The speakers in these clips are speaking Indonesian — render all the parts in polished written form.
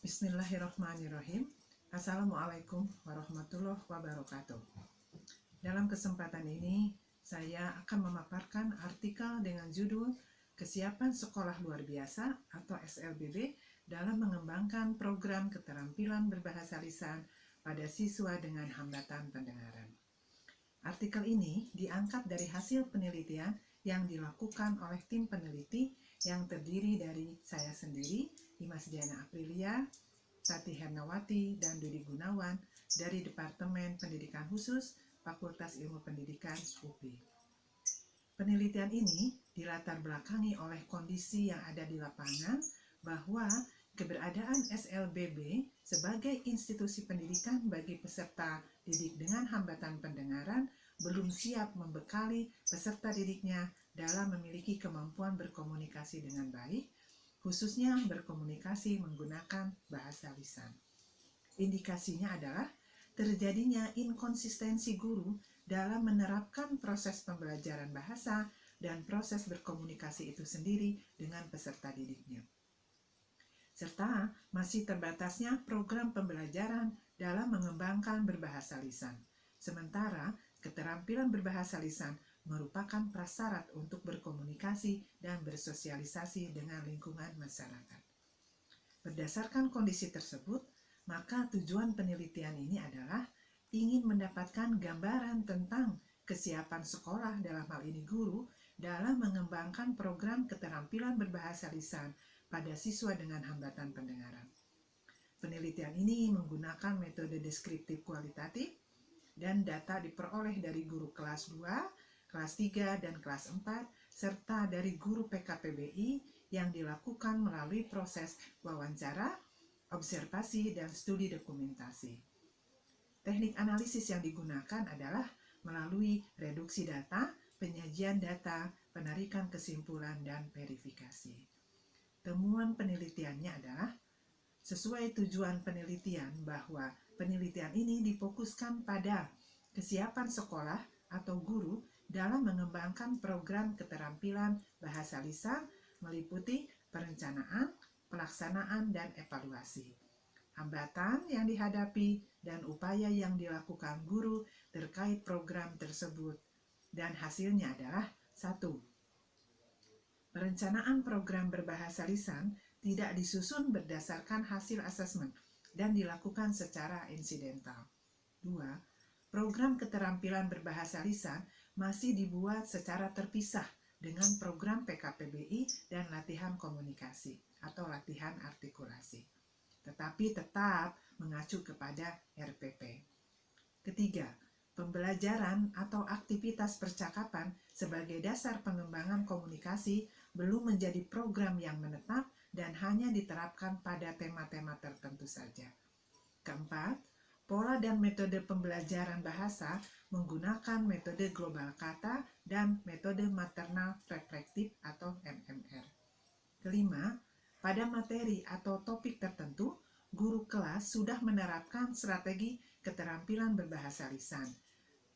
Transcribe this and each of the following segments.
Bismillahirrahmanirrahim. Assalamualaikum warahmatullahi wabarakatuh. Dalam kesempatan ini, saya akan memaparkan artikel dengan judul Kesiapan Sekolah Luar Biasa atau SLBB dalam mengembangkan program keterampilan berbahasa lisan pada siswa dengan hambatan pendengaran. Artikel ini diangkat dari hasil penelitian yang dilakukan oleh tim peneliti yang terdiri dari saya sendiri, Dimas Diana Aprilia, Tati Hernawati, dan Dudi Gunawan dari Departemen Pendidikan Khusus Fakultas Ilmu Pendidikan UPI. Penelitian ini dilatar belakangi oleh kondisi yang ada di lapangan bahwa keberadaan SLBB sebagai institusi pendidikan bagi peserta didik dengan hambatan pendengaran belum siap membekali peserta didiknya dalam memiliki kemampuan berkomunikasi dengan baik, khususnya berkomunikasi menggunakan bahasa lisan. Indikasinya adalah terjadinya inkonsistensi guru dalam menerapkan proses pembelajaran bahasa dan proses berkomunikasi itu sendiri dengan peserta didiknya. Serta masih terbatasnya program pembelajaran dalam mengembangkan berbahasa lisan. Sementara keterampilan berbahasa lisan merupakan prasyarat untuk berkomunikasi dan bersosialisasi dengan lingkungan masyarakat. Berdasarkan kondisi tersebut, maka tujuan penelitian ini adalah ingin mendapatkan gambaran tentang kesiapan sekolah, dalam hal ini guru, dalam mengembangkan program keterampilan berbahasa lisan pada siswa dengan hambatan pendengaran. Penelitian ini menggunakan metode deskriptif kualitatif dan data diperoleh dari guru kelas 2, kelas 3, dan kelas 4, serta dari guru PKPBI yang dilakukan melalui proses wawancara, observasi, dan studi dokumentasi. Teknik analisis yang digunakan adalah melalui reduksi data, penyajian data, penarikan kesimpulan, dan verifikasi. Temuan penelitiannya adalah sesuai tujuan penelitian bahwa penelitian ini difokuskan pada kesiapan sekolah atau guru dalam mengembangkan program keterampilan bahasa lisan meliputi perencanaan, pelaksanaan, dan evaluasi. Hambatan yang dihadapi dan upaya yang dilakukan guru terkait program tersebut, dan hasilnya adalah 1. Perencanaan program berbahasa lisan tidak disusun berdasarkan hasil asesmen dan dilakukan secara insidental. 2. Program keterampilan berbahasa lisan masih dibuat secara terpisah dengan program PKPBI dan latihan komunikasi atau latihan artikulasi, tetapi tetap mengacu kepada RPP. Ketiga, pembelajaran atau aktivitas percakapan sebagai dasar pengembangan komunikasi belum menjadi program yang menetap dan hanya diterapkan pada tema-tema tertentu saja. Keempat, pola dan metode pembelajaran bahasa menggunakan metode global kata dan metode maternal reflektif atau MMR. Kelima, pada materi atau topik tertentu, guru kelas sudah menerapkan strategi keterampilan berbahasa lisan,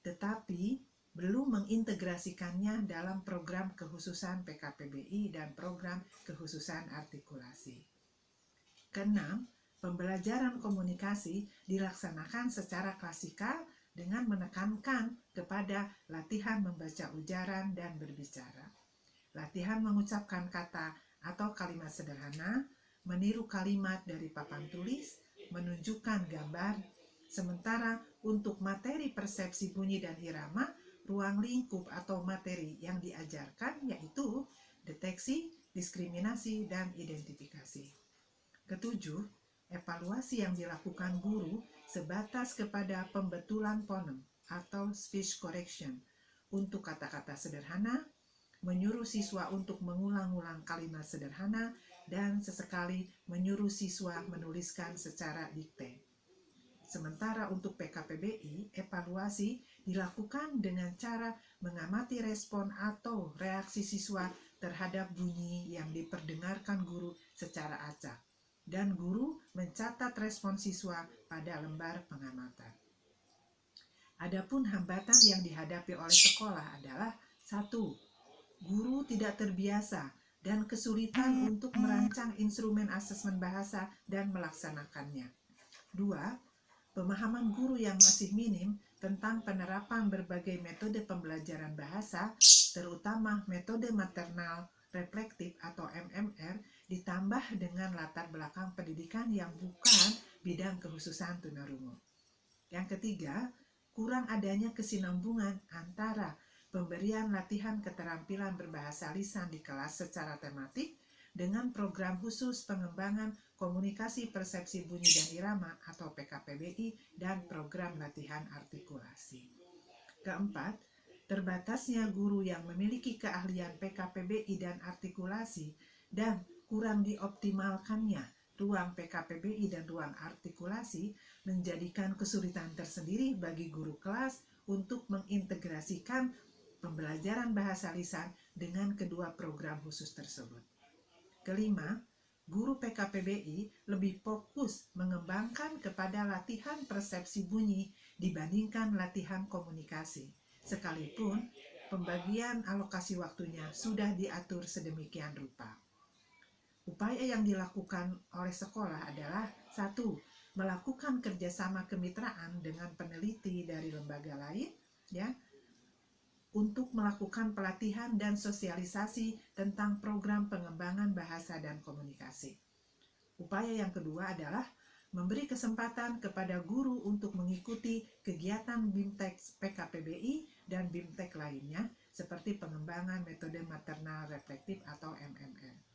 tetapi belum mengintegrasikannya dalam program kekhususan PKPBI dan program kekhususan artikulasi. Keenam, pembelajaran komunikasi dilaksanakan secara klasikal dengan menekankan kepada latihan membaca ujaran dan berbicara, latihan mengucapkan kata atau kalimat sederhana, meniru kalimat dari papan tulis, menunjukkan gambar. Sementara untuk materi persepsi bunyi dan irama, ruang lingkup atau materi yang diajarkan yaitu deteksi, diskriminasi, dan identifikasi. Ketujuh, evaluasi yang dilakukan guru sebatas kepada pembetulan fonem atau speech correction untuk kata-kata sederhana, menyuruh siswa untuk mengulang-ulang kalimat sederhana, dan sesekali menyuruh siswa menuliskan secara dikte. Sementara untuk PKPBI, evaluasi dilakukan dengan cara mengamati respon atau reaksi siswa terhadap bunyi yang diperdengarkan guru secara acak, dan guru mencatat respon siswa pada lembar pengamatan. Adapun hambatan yang dihadapi oleh sekolah adalah 1. Guru tidak terbiasa dan kesulitan untuk merancang instrumen asesmen bahasa dan melaksanakannya. 2. Pemahaman guru yang masih minim tentang penerapan berbagai metode pembelajaran bahasa, terutama metode maternal reflektif atau MMR, ditambah dengan latar belakang pendidikan yang bukan bidang kekhususan tunarungu. Yang ketiga, kurang adanya kesinambungan antara pemberian latihan keterampilan berbahasa lisan di kelas secara tematik dengan program khusus pengembangan komunikasi persepsi bunyi dan irama atau PKPBI dan program latihan artikulasi. Keempat, terbatasnya guru yang memiliki keahlian PKPBI dan artikulasi dan kurang dioptimalkannya ruang PKPBI dan ruang artikulasi menjadikan kesulitan tersendiri bagi guru kelas untuk mengintegrasikan pembelajaran bahasa lisan dengan kedua program khusus tersebut. Kelima, guru PKPBI lebih fokus mengembangkan kepada latihan persepsi bunyi dibandingkan latihan komunikasi, sekalipun pembagian alokasi waktunya sudah diatur sedemikian rupa. Upaya yang dilakukan oleh sekolah adalah 1. Melakukan kerjasama kemitraan dengan peneliti dari lembaga lain, untuk melakukan pelatihan dan sosialisasi tentang program pengembangan bahasa dan komunikasi. Upaya yang kedua adalah memberi kesempatan kepada guru untuk mengikuti kegiatan BIMTEK PKPBI dan BIMTEK lainnya seperti pengembangan metode maternal reflektif atau MMR.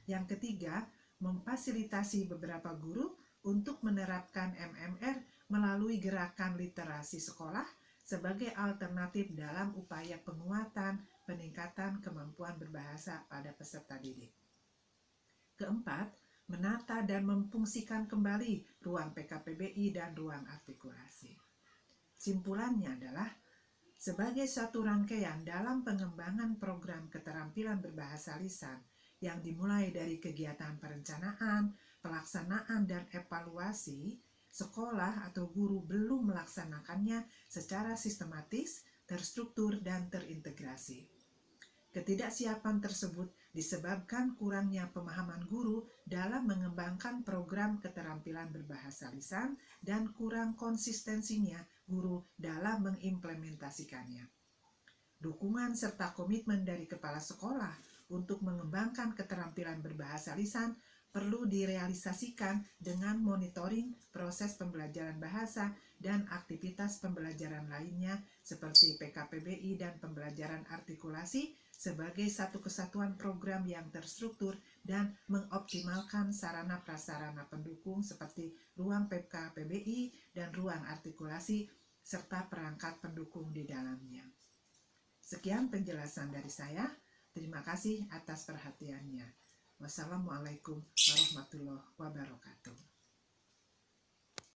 Yang ketiga, memfasilitasi beberapa guru untuk menerapkan MMR melalui gerakan literasi sekolah sebagai alternatif dalam upaya penguatan peningkatan kemampuan berbahasa pada peserta didik. Keempat, menata dan memfungsikan kembali ruang PKPBI dan ruang artikulasi. Simpulannya adalah, sebagai suatu rangkaian dalam pengembangan program keterampilan berbahasa lisan yang dimulai dari kegiatan perencanaan, pelaksanaan, dan evaluasi, sekolah atau guru belum melaksanakannya secara sistematis, terstruktur, dan terintegrasi. Ketidaksiapan tersebut disebabkan kurangnya pemahaman guru dalam mengembangkan program keterampilan berbahasa lisan dan kurang konsistensinya guru dalam mengimplementasikannya. Dukungan serta komitmen dari kepala sekolah untuk mengembangkan keterampilan berbahasa lisan perlu direalisasikan dengan monitoring proses pembelajaran bahasa dan aktivitas pembelajaran lainnya seperti PKPBI dan pembelajaran artikulasi sebagai satu kesatuan program yang terstruktur dan mengoptimalkan sarana prasarana pendukung seperti ruang PKPBI dan ruang artikulasi serta perangkat pendukung di dalamnya. Sekian penjelasan dari saya. Terima kasih atas perhatiannya. Wassalamualaikum warahmatullahi wabarakatuh.